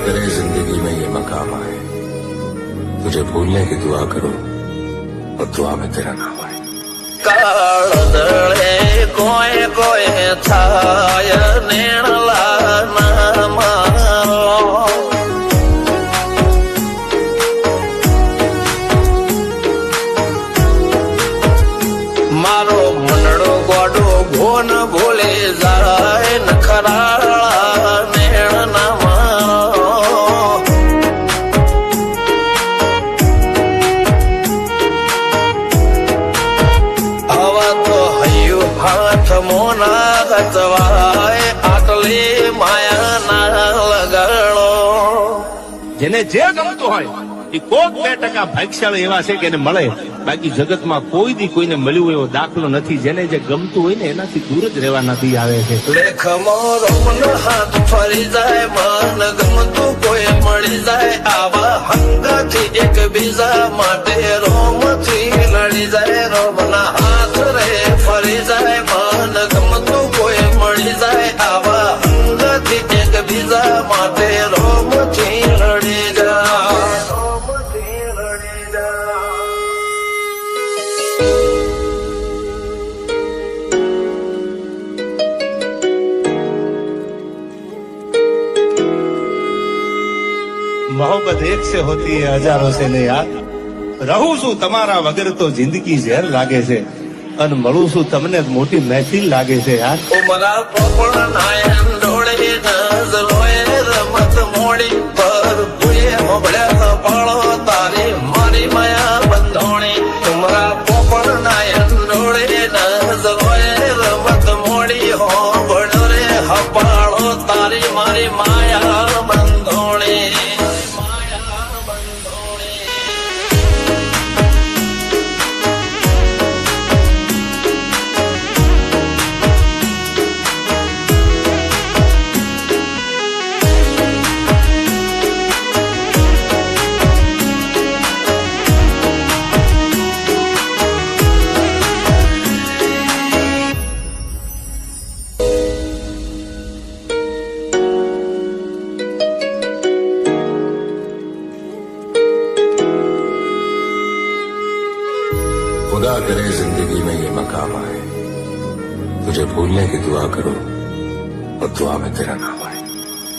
करे जिंदगी में ये मकाम आए, तुझे भूलने की दुआ करूं और दुआ में तेरा नाम आए। કાળદળે કોઈ કોઈ થાય નેણલા ના મારો મારો મનડો ગોડો ભોન ભૂલે જાય નખરાળા નેણ ના મારો આવા તો હૈયું હાથ મોના ગતવાય આટલી માયા ના લગાડો જેને જે ગમતું હોય એ કોક 2% ભાગ્યશાળી એવા છે કે એને મળે, બાકી જગતમાં કોઈ દી કોઈને મળ્યું એવો દાખલો નથી. જેને જે ગમતું હોય ને એનાથી દૂર જ રહેવાના દી આવે છે. લેખમો રોમન હાથ ફરી જાય, મન ગમતું કોઈ મળી જાય, આવા હંગાથી એકબીજા માટે રોમથી લડી જાય. રોમના હાથ રે ફરી જાય, મન ગમતું કોઈ મળી જાય, આવા હંગાથી એકબીજા માટે રોમથી લડી જાય. રોમથી લડી જાય. मोहब्बत एक से होती है हजारों से नहीं यार. રહું છું તમારા વગર તો જિંદગી ઝેર લાગે છે, અને મળું છું તમને મોટી મહેફિલ લાગે છે યાર. ઉમરા પોપળ નાયન ડોળે નજરોએ રમત મોડી પર ભૂએ મોબળ્યા પાળો તારી મારી માયા બંધોણી. ઉમરા પોપળ નાયન ડોળે નજરોએ રમત મોડી હોબળો રે હપાળો તારી મારી માયા બંધોણી. खुदा करे जिंदगी में ये मकाम आए, तुझे भूलने की दुआ करूं और दुआ में तेरा नाम आए.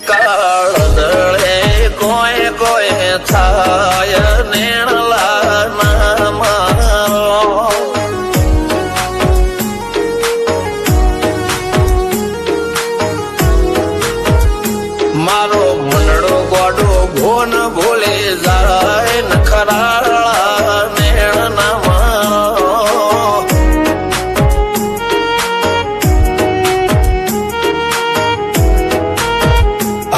કાળદળે કોઈ કોઈ થાય નેણલા ના મારો મારો મનડો ગોડો ભોન ભૂલે જાય નખરાળા નેણ ના મારો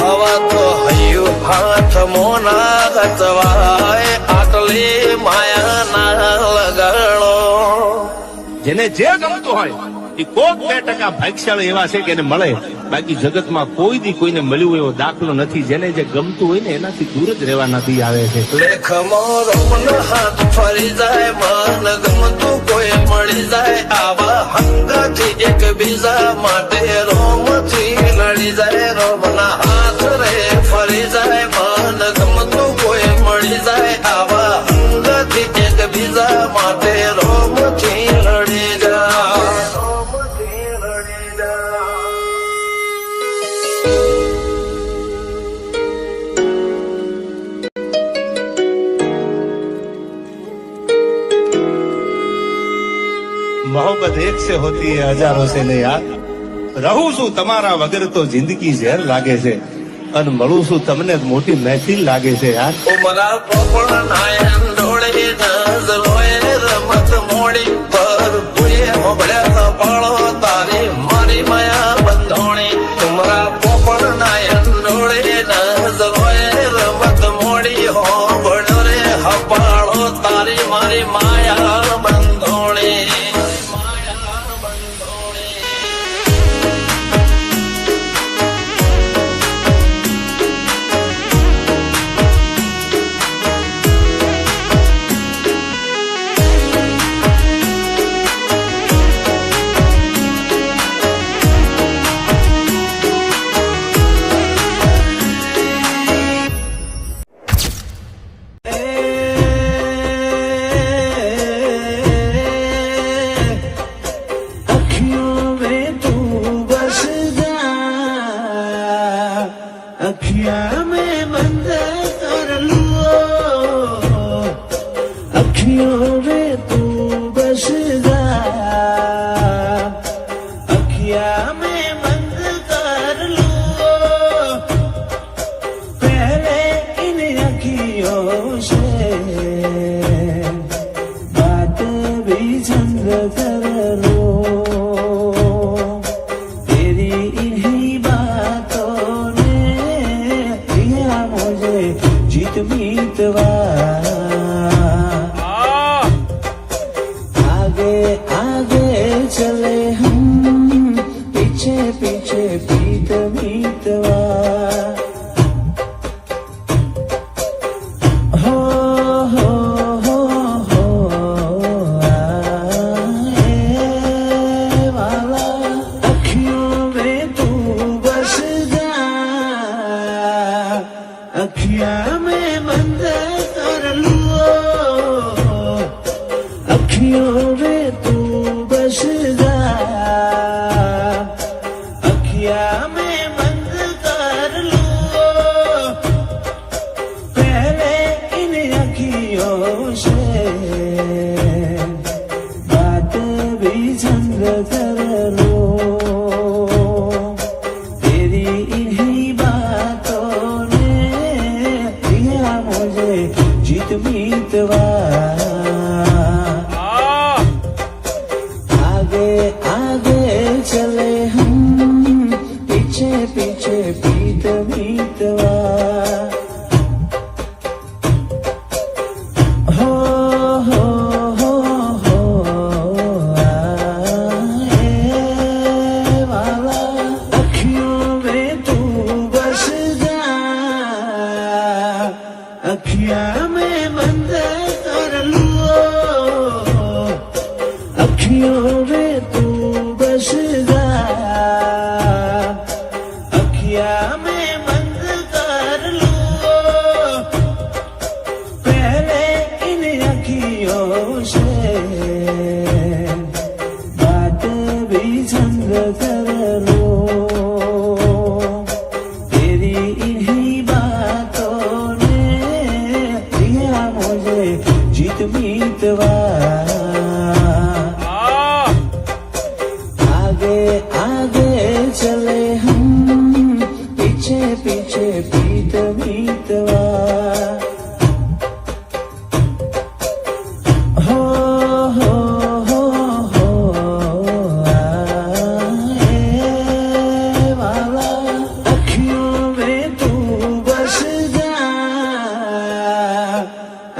આવા તો હૈયું હાથ મોના ગતવાય આટલી માયા ના લગાડો. જેને જે ગમતું હોય એ કોક 2% ભાગ્યશાળી એવા છે કે એને મળે, બાકી જગતમાં કોઈ દી કોઈને મળ્યું એવો દાખલો નથી. જેને જે ગમતું હોય ને એનાથી દૂર જ રહેવાના દી આવે છે. લેખમો રોમન હાથ ફરી જાય, મન ગમતું કોઈ મળી જાય, આવા હંગાથી એકબીજા માટે રોમથી લડી જાય. રોમના હાથ રે ફરી જાય, મન ગમતું કોઈ મળી જાય, આવા હંગાથી એકબીજા માટે રોમથી લડી જાય. રોમથી લડી જાય. मोहब्बत एक से होती है हजारों से नहीं यार. રહું છું તમારા વગર તો જિંદગી ઝેર લાગે છે, અને મળું છું તમને મોટી મહેફિલ લાગે છે યાર. ઉમરા પોપળ નાયન ડોળે નજરોએ રમત મોડી પર ભૂએ મોબળ્યા પાળો તારી મારી માયા બંધોણી. ઉમરા પોપળ નાયન ડોળે નજરોએ રમત મોડી હોબળો રે હપાળો તારી મારી માયા બંધોણી. बात भी संग कर लो तेरी इन्हीं बातों ने दिया मुझे जीत मीतवा आगे आगे चले हम पीछे पीछे पीत मीतवा हो आए वाला अखियों में तू बस जा अखियां में बंद कर लो अखियों में तू बस जा अखियां में बंद कर लो पहले इन अखियों से बात भी संग कर लो तेरी इन्हीं बातों ने दिया मुझे जीत मीतवा आगे आगे चले हम पीछे पीछे पीत मीतवा हो आए वाला अखियों में तू बस जा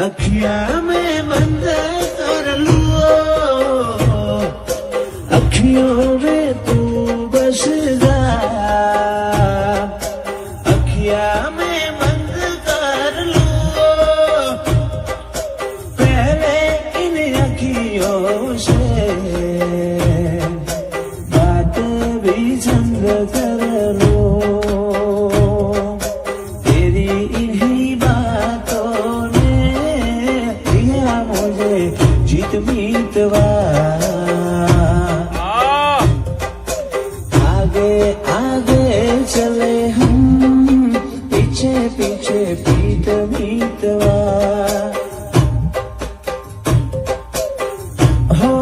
अखियां में बंद कर लो अखियों में तू बस जा अखियां में बंद कर लो पहले इन अखियों से बात भी संग कर लो तेरी इन्हीं बातों ने दिया मुझे जीत मीतवा आगे आगे चले हम पीछे पीछे पीत मीतवा हो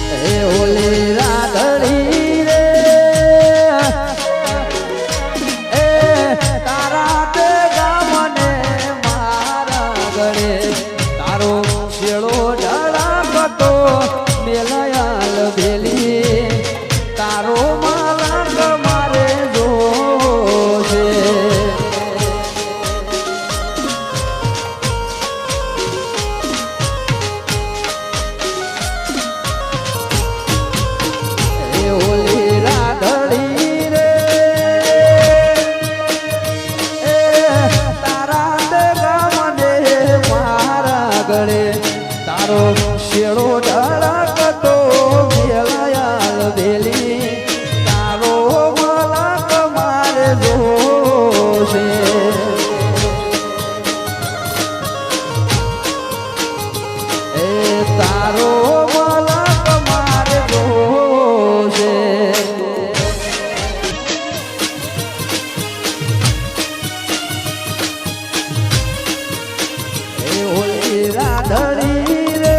आए ओली રાધડી રે તારા તે ગામને મારા ગળે તારો શેળો ઢળકતો મેલયાલ ભેલી તારો માલક મારે જોશે ઓલી રાધડી રે તારા તે ગામને મારા ગળે તારો શેળો ઢળકતો મેલયાલ ભેલી તારો મલક મારે જોશે તારો મલક મારે જોશે ઓલી રાધડી રે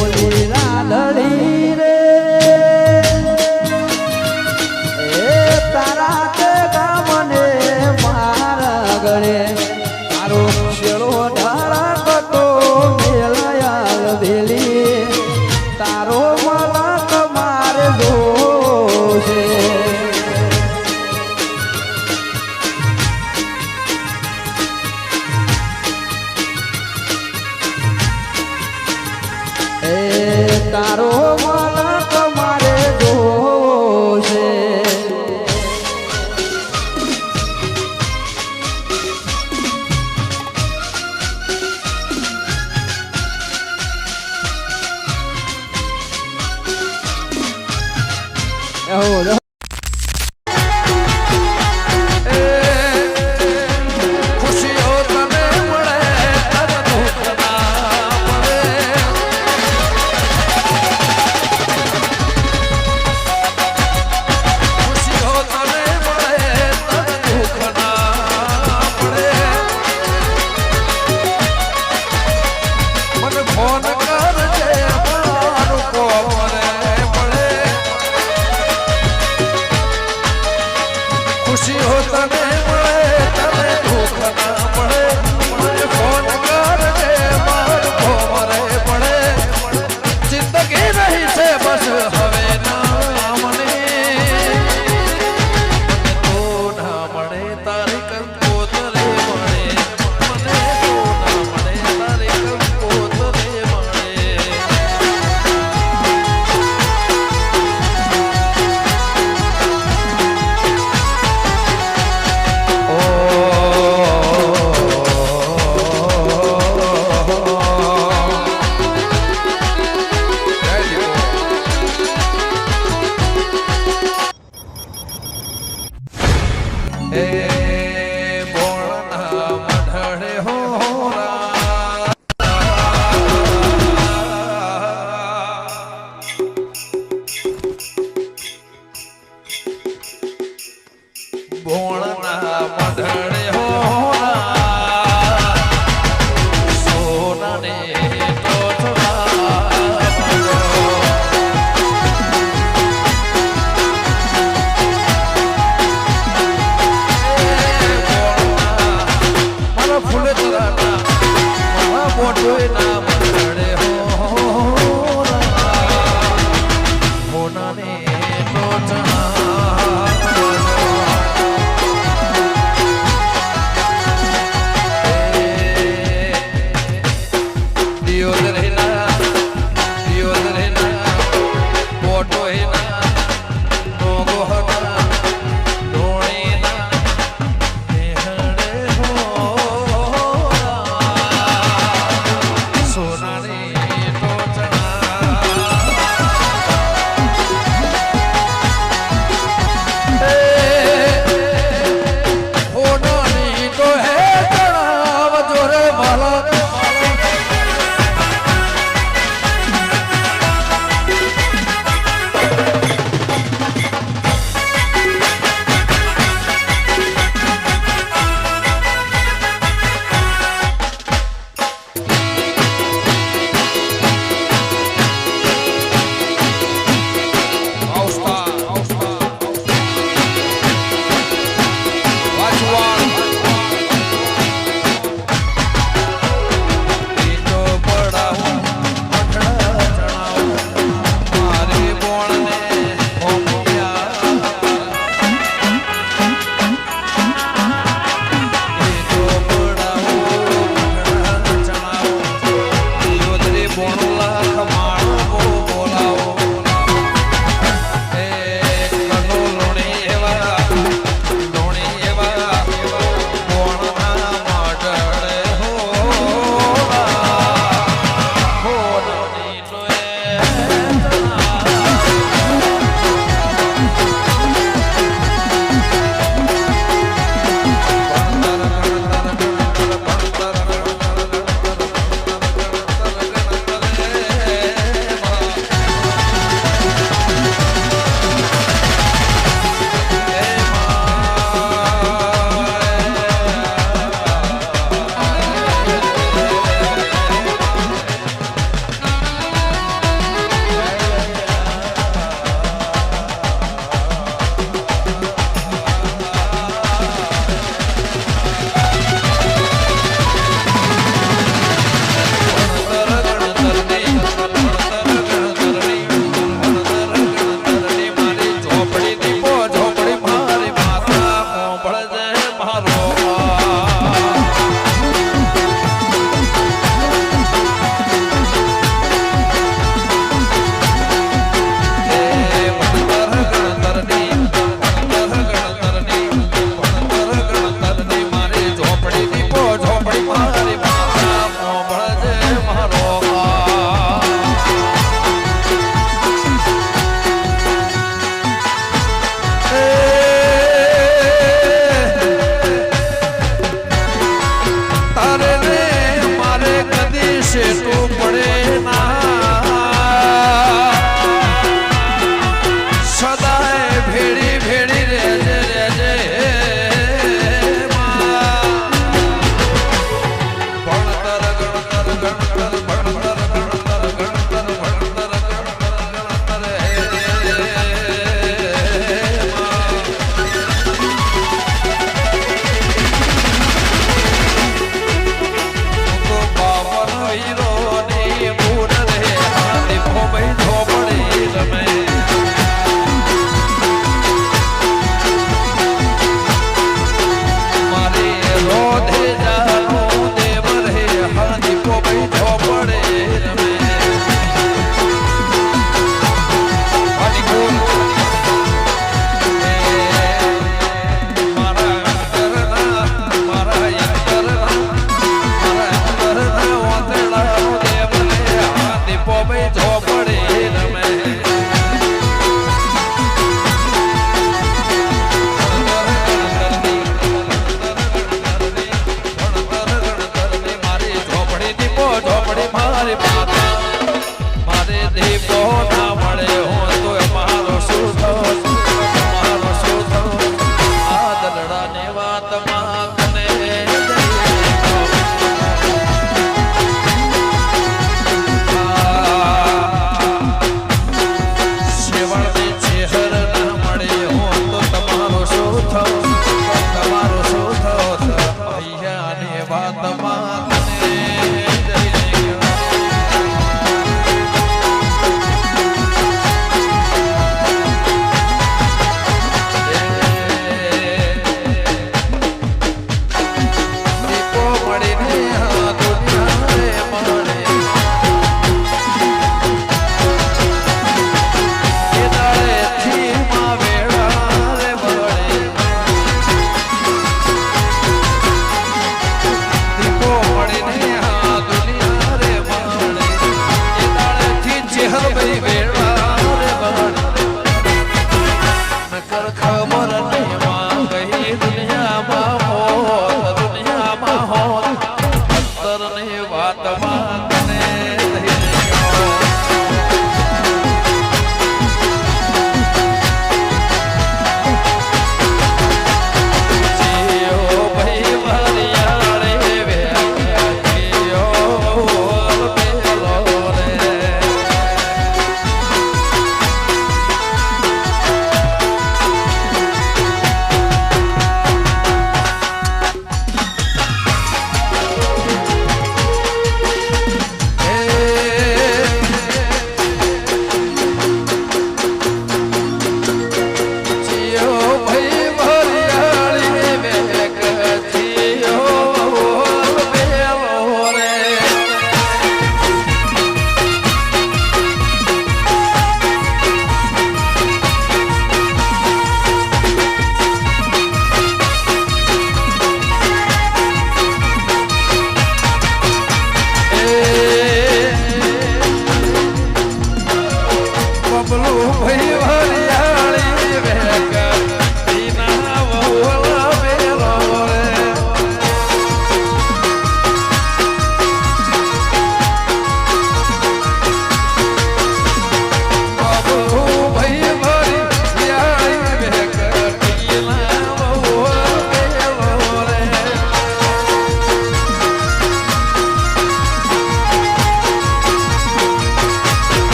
ઓલી રાધડી રે તારા તે ગામને મારા ગળે તારો શેળો ઢળકતો મેલયાલ ભેલી તારો મલક મારે જોશે ખુશીઓ તને મળે તને દુઃખ ના મળે ખુશીઓ તને મળે તને દુઃખ ના મળે મને ફોન કરજે મારું કોમરે મળે ખુશીઓ તને મળે તને દુઃખ ના મળે મને ફોન કરજે મારું કોમરે મળે જિંદગી રહી છે બસ હવે ના મને તો ના મળે તારી કંકોતરે મળે મને તો ના મળે તારી કંકોતરે મળે ભોળના મઢડે હોરા સોનાને ટોચના મારા ફૂલે તરાના મારા બોટોના મઢડે હોરા સોનાને ટોચના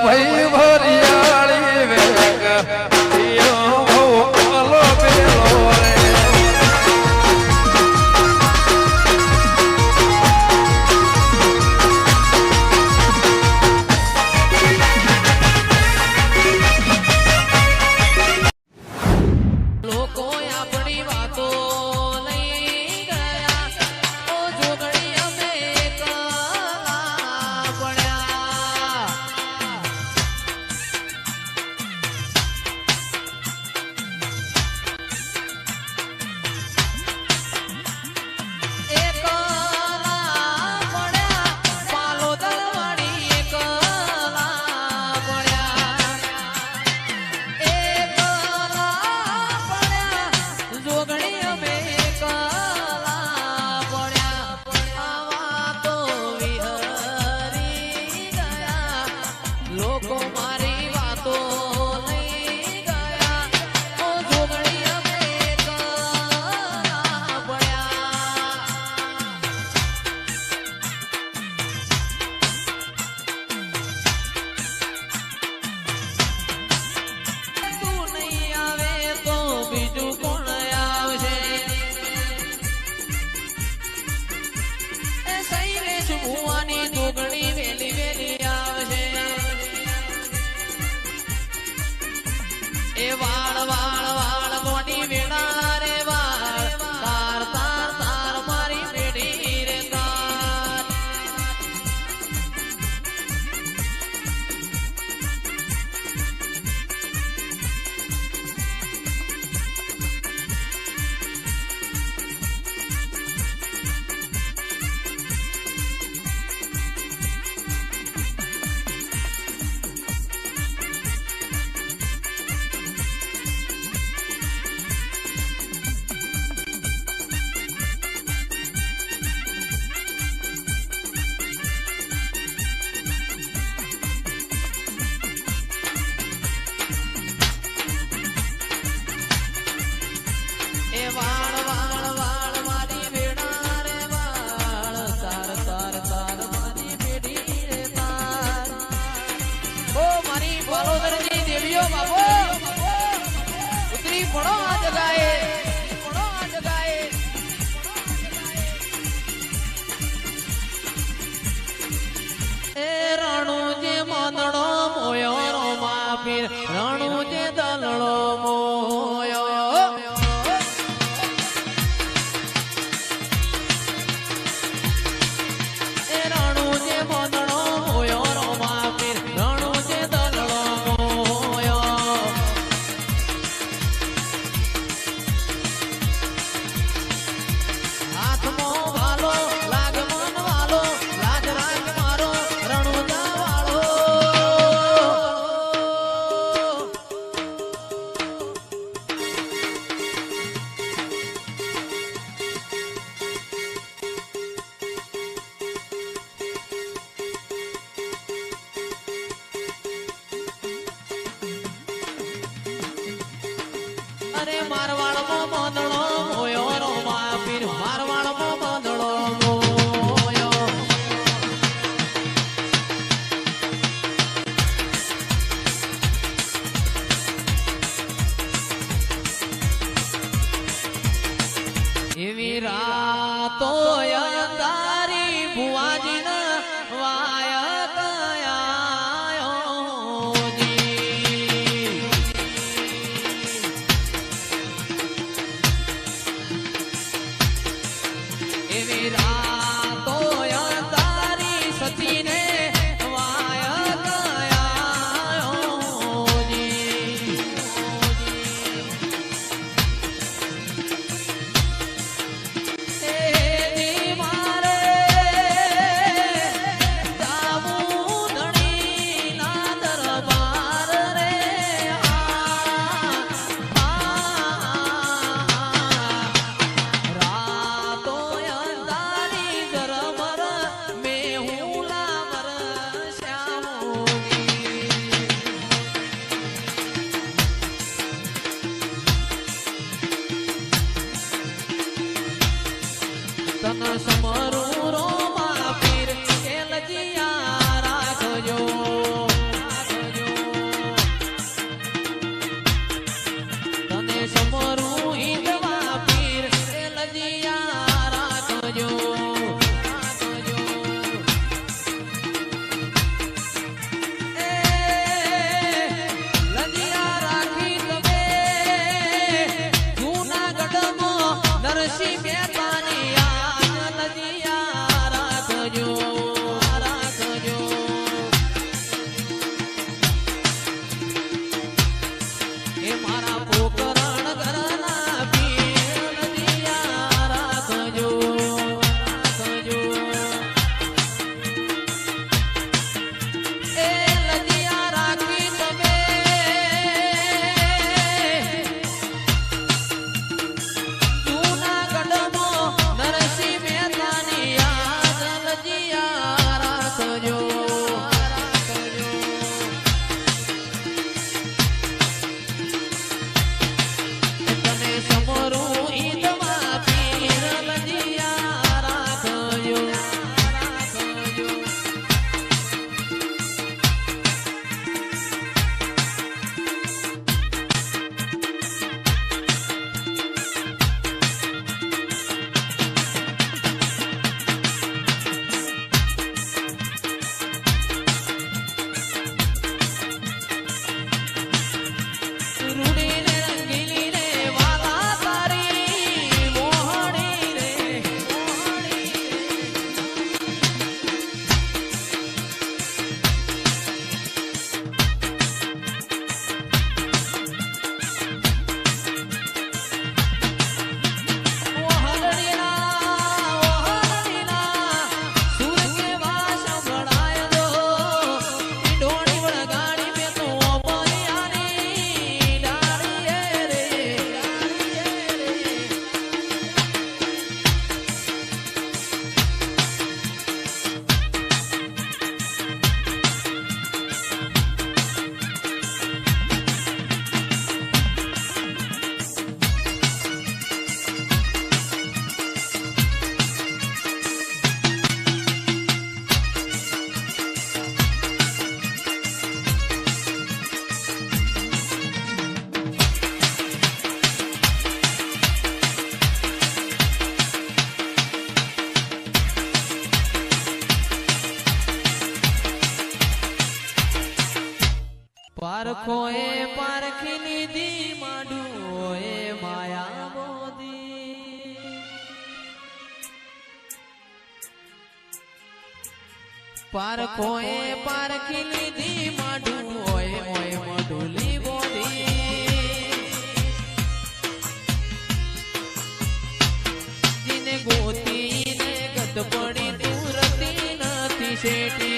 ભાઈ ભરિયાળી વેગ ઓલો પેલો રે લોકો આપણી વાતો લઈ ગયા ઓ જોગણી અમે એકલા પડ્યા એકલા પડ્યા પાલો દરવાડી એકલા પડ્યા જોગણી અમે કલા પડ્યા આવા તો વિહરી ગયા લોકો મારી વાતો લઈ ગયા ઓ જોગણી અમે કલા પડ્યા તું નહીં આવે તો બીજું કોણ આવશે એ સૈલેશ ભુવાની જોગણી વેલી વેલી આવશે એ વાળ વાળ વાળ મોટી વેણા રે વાળ તાર તાર તાર મારી પેઢી રે તાર એ વાળ વાળ વાળ મારી વેણા રે વાળ તાર તાર તાર મારી પેઢી રે તાર ઓ મારી બાલોદરની દેવીઓ બાબો ઉતરી પડો આ જગાએ પડો આ જગાએ એ રાણું જે માનડો મોયો રો માપીર રાણું જે દલડો મોયો એ રાણું જે મોદડો મોયો રો માપીર રાણું જે દલડો મોયો હાથમાં વાલો લાગ મન વાલો લાજ રાગ મારો રણુજા વાળો અરે મારવાડમાં બાંધણો મોયો રો માપીર મારવાડમાં બાંધણો મોયો એવી રાતો અંધારી ભુવાજીના વાયા કયા જી પારખો એ પારખી લીધી માડું એ માયા બોધી પારખો એ પારખી લીધી માડું ઓય ઓય મઢુલી બોધી જીને ગોતી ને ગત પડી દૂરતી નથી શેઠી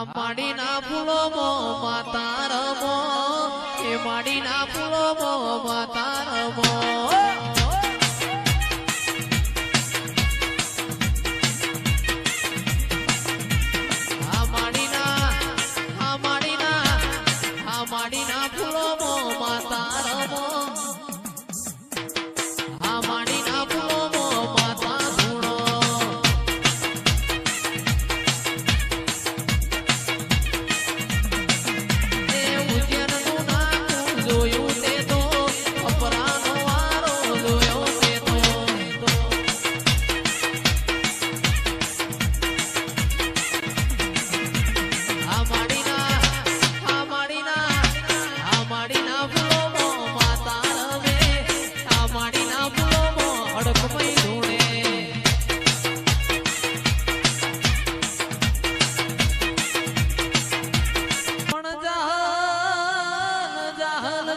માડી ના ફૂલો મો માતા રમો એ માડી ના ફૂલો મો માતા રમો માડી ના ફૂલો મો માતા રમો માડી ના ફૂલો મો માતા ધૂણો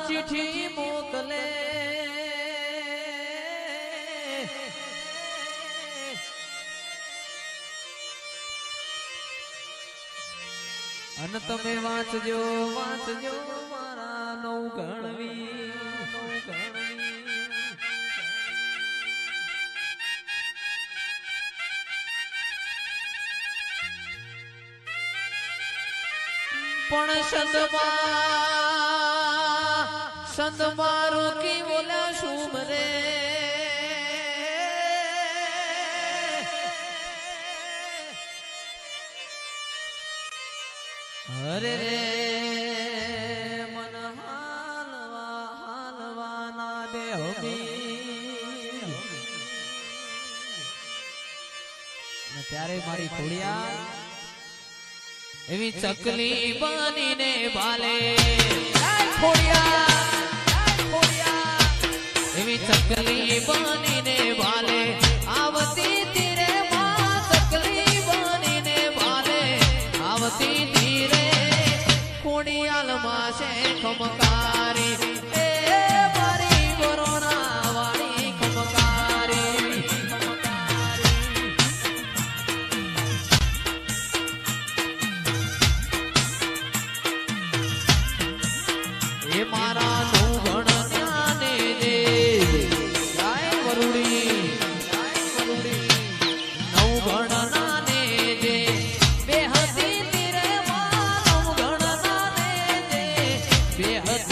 ચીઠી મોકલે અન તમે વાંચજો વાંચજો મારા નવ ગણવી પણ સંત મારો કી બોલા શુમ રે હરે રે મન હાલવા ના દે હમી ત્યારે મારી ખોડિયા એવી ચકલી બનીને ભાલે એવી ચકલી બનીને ભાલે આવતી ધીરે માં ચકલી બનીને ભાલે આવતી ધીરે ખોડિયાલ માં છે ખમકારી એ મારી કોરોના વાળી ખમકારી એ મારા નું ગણ જ્ઞાને દે ગાય વરુડી નવ ગણ નાને દે બે હતી તીરે માં નવ ગણ નાને દે બે હતી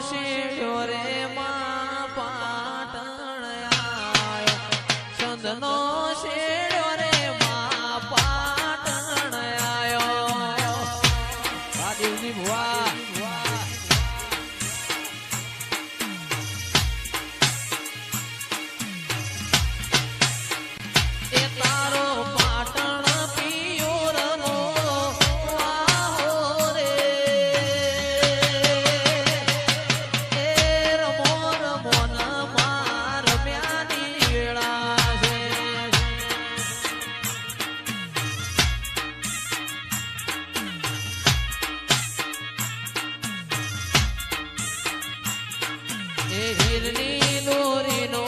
શેડ્યો રે માં પાટણ આયો ચંદનો શેડ્યો રે માં પાટણ આયો દેવજી ભુવા એ તારો પાટણ પિયોરનો વાહો રે એ રમો રમો ન માર મ્યાની વેળા છે એ હીરની દોરીનો